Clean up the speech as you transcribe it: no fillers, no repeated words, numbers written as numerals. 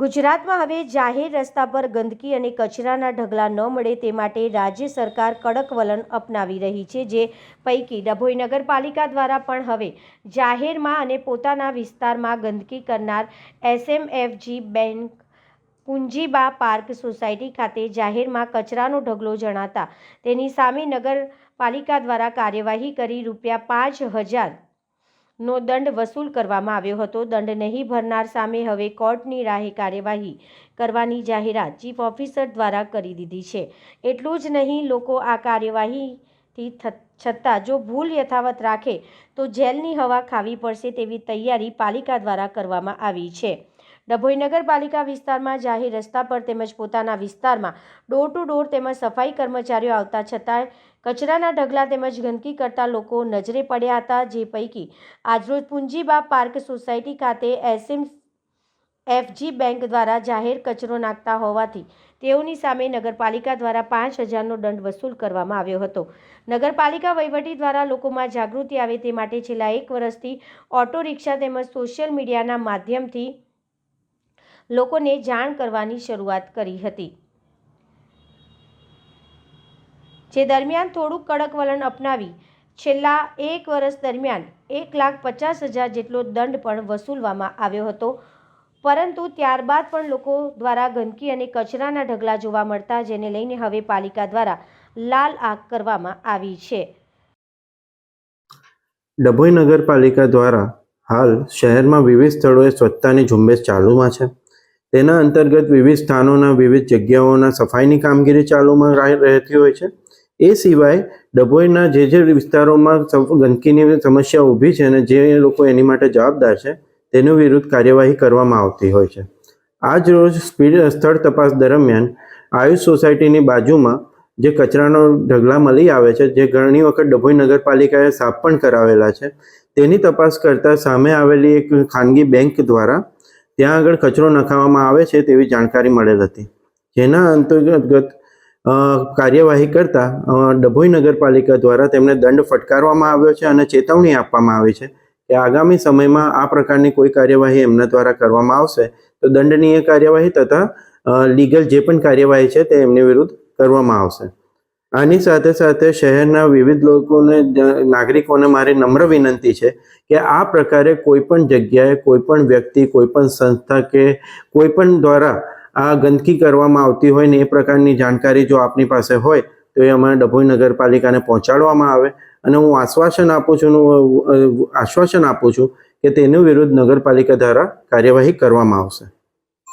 ગુજરાતમાં હવે જાહેર રસ્તા પર ગંદકી અને કચરાના ઢગલા ન મળે તે માટે રાજ્ય સરકાર કડક વલણ અપનાવી રહી છે, જે પૈકી ડભોઈ નગરપાલિકા દ્વારા પણ હવે જાહેરમાં અને પોતાના વિસ્તારમાં ગંદકી કરનાર એસએમએફજી બેંક પુંજીબા પાર્ક સોસાયટી ખાતે જાહેરમાં કચરાનો ઢગલો જણાતા તેની સામે નગરપાલિકા દ્વારા કાર્યવાહી કરી ₹5,000 નો દંડ વસૂલ કરવામાં આવ્યો હતો। દંડ નહીં ભરનાર સામે હવે કોર્ટની રાહે કાર્યવાહી કરવાની જાહેરાત ચીફ ઓફિસર દ્વારા કરી દીધી છે। એટલું જ નહીં, લોકો આ કાર્યવાહીથી છતાં જો ભૂલ યથાવત રાખે તો જેલની હવા ખાવી પડશે તેવી તૈયારી પાલિકા દ્વારા કરવામાં આવી છે। ડભોઈ નગરપાલિકા વિસ્તારમાં જાહેર રસ્તા પર તેમજ પોતાના વિસ્તારમાં ડોર ટુ ડોર તેમજ સફાઈ કર્મચારીઓ આવતા છતાં કચરાના ઢગલા તેમજ ગંદકી કરતા લોકો નજરે પડ્યા હતા, જે પૈકી આજરોજ પુંજીબા પાર્ક સોસાયટી ખાતે એસએમએફજી બેંક દ્વારા જાહેર કચરો નાખતા હોવાથી તેઓની સામે નગરપાલિકા દ્વારા ₹5,000નો દંડ વસૂલ કરવામાં આવ્યો હતો। નગરપાલિકા વહીવટી દ્વારા લોકોમાં જાગૃતિ આવે તે માટે છેલ્લા 1 વર્ષથી ઓટો રિક્ષા તેમજ સોશિયલ મીડિયાના માધ્યમથી લોકોને જાણ કરવાની શરૂઆત કરી હતી, જે દરમિયાન થોડુંક કડક વલણ અપનાવી છેલ્લા 1 વર્ષ દરમિયાન ₹1,50,000 જેટલો દંડ પણ વસૂલવામાં આવ્યો હતો, પરંતુ ત્યારબાદ પણ લોકો દ્વારા ગંદકી અને કચરાના ઢગલા જોવા મળતા જેને લઈને હવે પાલિકા દ્વારા લાલ આંખ કરવામાં આવી છે। ડભોઈ નગરપાલિકા દ્વારા હાલ શહેરમાં વિવિધ સ્થળોએ સ્વચ્છતાની ઝુંબેશ ચાલુમાં છે। તેના અંતર્ગત વિવિધ સ્થાનોના વિવિધ જગ્યાઓના સફાઈની કામગીરી ચાલુમાં રહેતી હોય છે। એ સિવાય ડભોઈના જે વિસ્તારોમાં ગંદકીની સમસ્યા ઊભી છે અને જે લોકો એની માટે જવાબદાર છે તેની વિરુદ્ધ કાર્યવાહી કરવામાં આવતી હોય છે। આજ રોજ સ્થળ તપાસ દરમિયાન આયુષ સોસાયટીની બાજુમાં જે કચરાનો ઢગલા મળી આવે છે, જે ઘણી વખત ડભોઈ નગરપાલિકાએ સાફ પણ કરાવેલા છે, તેની તપાસ કરતાં સામે આવેલી એક ખાનગી બેંક દ્વારા ત્યાં આગળ કચરો નખાવવામાં આવે છે તેવી જાણકારી મળેલ હતી, જેના અંતર્ગત કાર્યવાહી કરતા ડભોઈ નગરપાલિકા દ્વારા તેમને દંડ ફટકારવામાં આવ્યો છે અને ચેતવણી આપવામાં આવી છે કે આગામી સમયમાં આ પ્રકારની કોઈ કાર્યવાહી એમના દ્વારા કરવામાં આવશે તો દંડનીય કાર્યવાહી તથા લીગલ જે પણ કાર્યવાહી છે તે એમની વિરુદ્ધ કરવામાં આવશે। આની સાથે સાથે શહેરના વિવિધ લોકોને, નાગરિકોને મારી નમ્ર વિનંતી છે કે આ પ્રકારે કોઈ પણ જગ્યાએ કોઈ પણ વ્યક્તિ, કોઈ પણ સંસ્થા કે કોઈ પણ દ્વારા આ ગંદકી કરવામાં આવતી હોય ને એ પ્રકારની જાણકારી જો આપની પાસે હોય તો એ અમારા ડભોઈ નગરપાલિકાને પહોંચાડવામાં આવે અને હું આશ્વાસન આપું છું કે તેની વિરુદ્ધ નગરપાલિકા દ્વારા કાર્યવાહી કરવામાં આવશે।